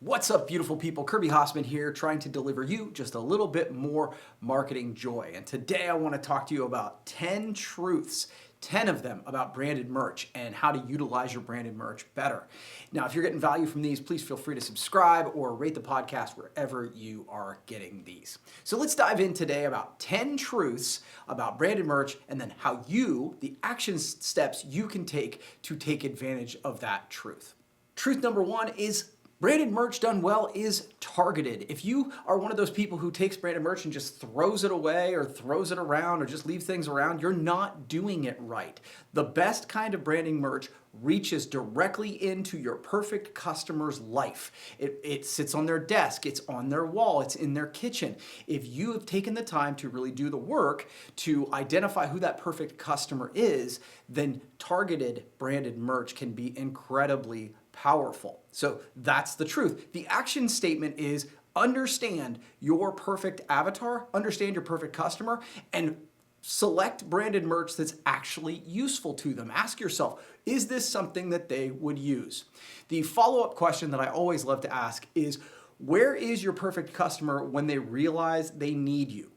What's up, beautiful people? Kirby Hasseman here, trying to deliver you just a little bit more marketing joy. And today I want to talk to you about 10 truths, 10 of them about branded merch and how to utilize your branded merch better. Now, if you're getting value from these, please feel free to subscribe or rate the podcast wherever you are getting these. So let's dive in today about 10 truths about branded merch and then how the action steps you can take to take advantage of that truth. Truth number one is branded merch done well is targeted. If you are one of those people who takes branded merch and just throws it away or throws it around or just leaves things around, you're not doing it right. The best kind of branding merch reaches directly into your perfect customer's life. It sits on their desk, it's on their wall, it's in their kitchen. If you have taken the time to really do the work to identify who that perfect customer is, then targeted branded merch can be incredibly powerful. So that's the truth. The action statement is understand your perfect avatar, understand your perfect customer, and select branded merch that's actually useful to them. Ask yourself, is this something that they would use? The follow-up question that I always love to ask is, where is your perfect customer when they realize they need you?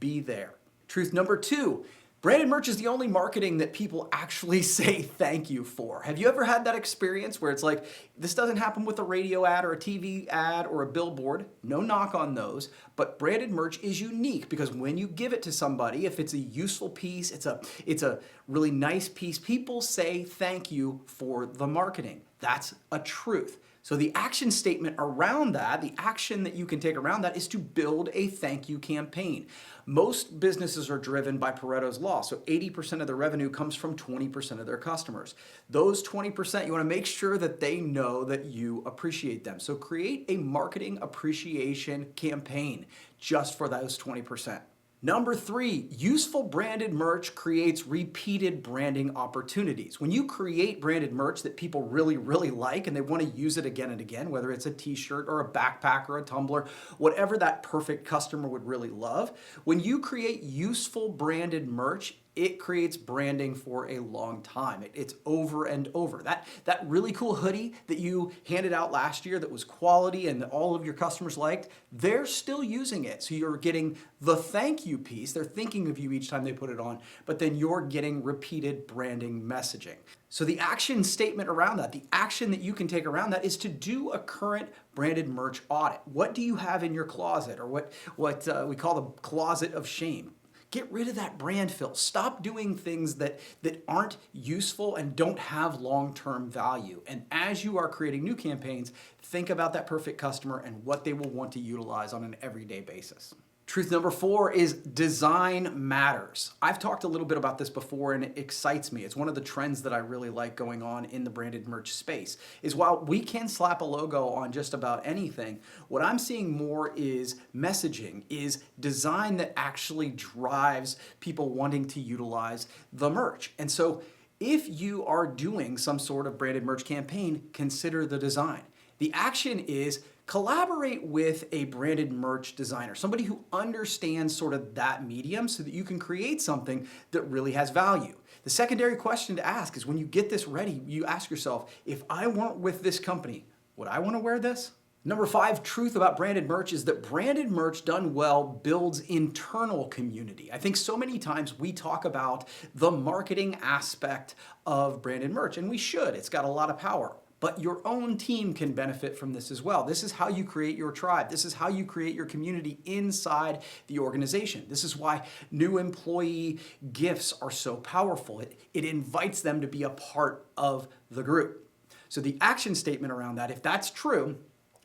Be there. Truth number two, branded merch is the only marketing that people actually say thank you for. Have you ever had that experience where it's like, this doesn't happen with a radio ad or a TV ad or a billboard, no knock on those, but branded merch is unique because when you give it to somebody, if it's a useful piece, it's a really nice piece, people say thank you for the marketing. That's a truth. So the action statement around that, the action that you can take around that is to build a thank you campaign. Most businesses are driven by Pareto's law. So 80% of the revenue comes from 20% of their customers. Those 20%, you want to make sure that they know that you appreciate them. So create a marketing appreciation campaign just for those 20%. Number three, useful branded merch creates repeated branding opportunities. When you create branded merch that people really, really like and they want to use it again and again, whether it's a t-shirt or a backpack or a tumbler, whatever that perfect customer would really love, when you create useful branded merch, it creates branding for a long time. It's over and over. That really cool hoodie that you handed out last year that was quality and that all of your customers liked, they're still using it. So you're getting the thank you piece. They're thinking of you each time they put it on, but then you're getting repeated branding messaging. So the action statement around that, the action that you can take around that is to do a current branded merch audit. What do you have in your closet, or what we call the closet of shame? Get rid of that brand fill. Stop doing things that aren't useful and don't have long-term value. And as you are creating new campaigns, think about that perfect customer and what they will want to utilize on an everyday basis. Truth number four is design matters. I've talked a little bit about this before and it excites me. It's one of the trends that I really like going on in the branded merch space is while we can slap a logo on just about anything, what I'm seeing more is messaging, is design that actually drives people wanting to utilize the merch. And so if you are doing some sort of branded merch campaign, consider the design. The action is collaborate with a branded merch designer, somebody who understands sort of that medium so that you can create something that really has value. The secondary question to ask is when you get this ready, you ask yourself, if I weren't with this company, would I want to wear this? Number five truth about branded merch is that branded merch done well builds internal community. I think so many times we talk about the marketing aspect of branded merch, and we should. It's got a lot of power. But your own team can benefit from this as well. This is how you create your tribe. This is how you create your community inside the organization. This is why new employee gifts are so powerful. It invites them to be a part of the group. So the action statement around that, if that's true,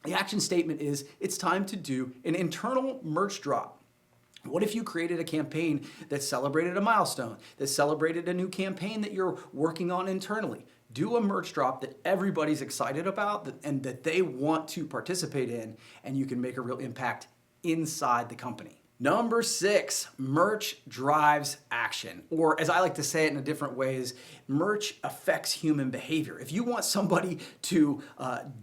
the action statement is it's time to do an internal merch drop. What if you created a campaign that celebrated a milestone, that celebrated a new campaign that you're working on internally? Do a merch drop that everybody's excited about and that they want to participate in, and you can make a real impact inside the company. Number six, merch drives action. Or as I like to say it in a different ways, merch affects human behavior. If you want somebody to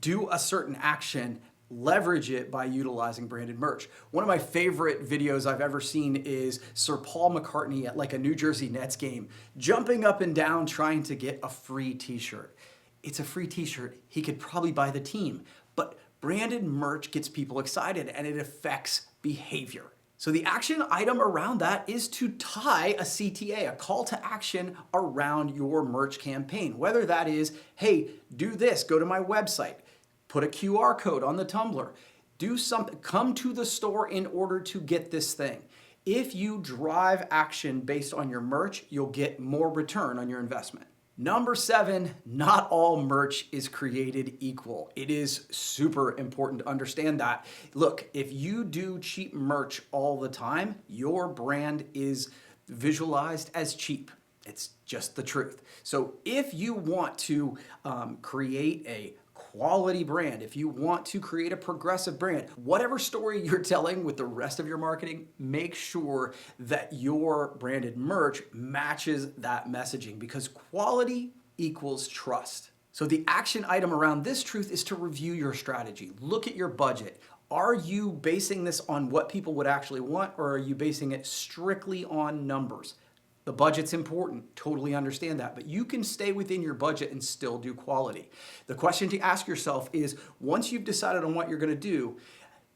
do a certain action, leverage it by utilizing branded merch. One of my favorite videos I've ever seen is Sir Paul McCartney at like a New Jersey Nets game, jumping up and down trying to get a free t-shirt. It's a free t-shirt. He could probably buy the team, but Branded merch gets people excited and it affects behavior. So the action item around that is to tie a CTA, a call to action, around your merch campaign. Whether that is, hey, do this, go to my website, put a QR code on the tumbler, do something, come to the store in order to get this thing. If you drive action based on your merch, you'll get more return on your investment. Number 7, not all merch is created equal. It is super important to understand that. Look, if you do cheap merch all the time, your brand is visualized as cheap. It's just the truth. So if you want to create a quality brand, if you want to create a progressive brand, whatever story you're telling with the rest of your marketing, make sure that your branded merch matches that messaging, because quality equals trust. So the action item around this truth is to review your strategy. Look at your budget. Are you basing this on what people would actually want, or are you basing it strictly on numbers? The budget's important, totally understand that, but you can stay within your budget and still do quality. The question to ask yourself is, once you've decided on what you're gonna do,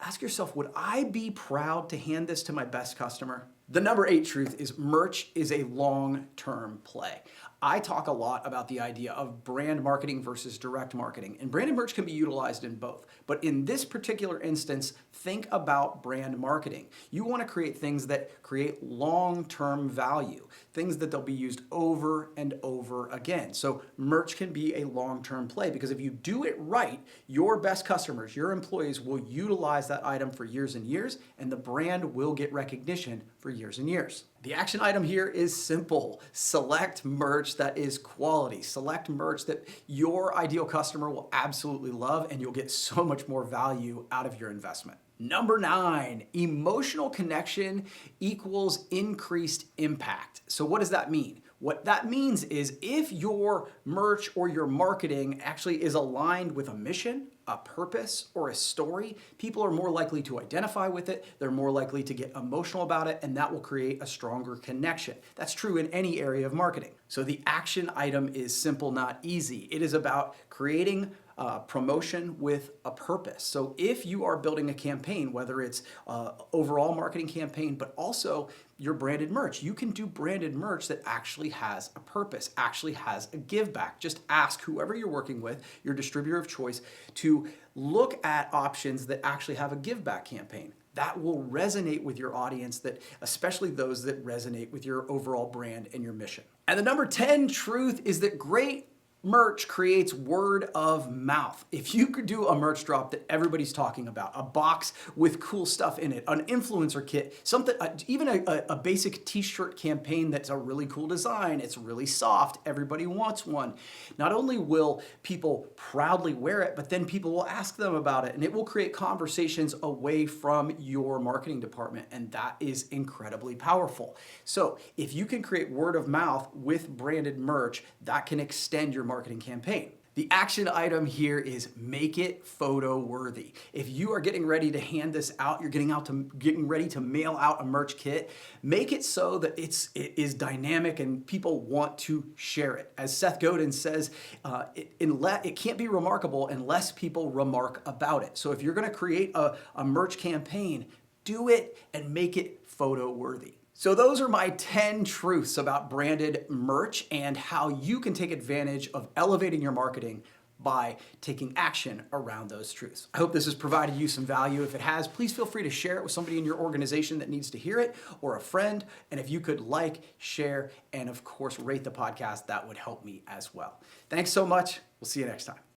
ask yourself, would I be proud to hand this to my best customer? The number 8 truth is merch is a long-term play. I talk a lot about the idea of brand marketing versus direct marketing, and branded merch can be utilized in both. But in this particular instance, think about brand marketing. You want to create things that create long-term value, things that they'll be used over and over again. So merch can be a long-term play, because if you do it right, your best customers, your employees will utilize that item for years and years, and the brand will get recognition for years and years. The action item here is simple. Select merch that is quality. Select merch that your ideal customer will absolutely love, and you'll get so much more value out of your investment. Number 9, emotional connection equals increased impact. So what does that mean? What that means is, if your merch or your marketing actually is aligned with a mission, a purpose, or a story, people are more likely to identify with it, they're more likely to get emotional about it, and that will create a stronger connection. That's true in any area of marketing. So the action item is simple, not easy. It is about creating promotion with a purpose. So if you are building a campaign, whether it's overall marketing campaign, but also your branded merch, you can do branded merch that actually has a purpose, actually has a give back. Just ask whoever you're working with, your distributor of choice, to look at options that actually have a give back campaign. That will resonate with your audience, that especially those that resonate with your overall brand and your mission. And the number 10 truth is that great merch creates word of mouth. If you could do a merch drop that everybody's talking about, a box with cool stuff in it, an influencer kit, something, even a basic t-shirt campaign that's a really cool design, it's really soft, everybody wants one. Not only will people proudly wear it, but then people will ask them about it, and it will create conversations away from your marketing department, and that is incredibly powerful. So if you can create word of mouth with branded merch, that can extend your marketing campaign. The action item here is make it photo worthy. If you are getting ready to hand this out, you're getting ready to mail out a merch kit, make it so that it is dynamic and people want to share it. As Seth Godin says, it can't be remarkable unless people remark about it. So if you're going to create a merch campaign, do it and make it photo worthy. So those are my 10 truths about branded merch and how you can take advantage of elevating your marketing by taking action around those truths. I hope this has provided you some value. If it has, please feel free to share it with somebody in your organization that needs to hear it, or a friend. And if you could like, share, and of course, rate the podcast, that would help me as well. Thanks so much. We'll see you next time.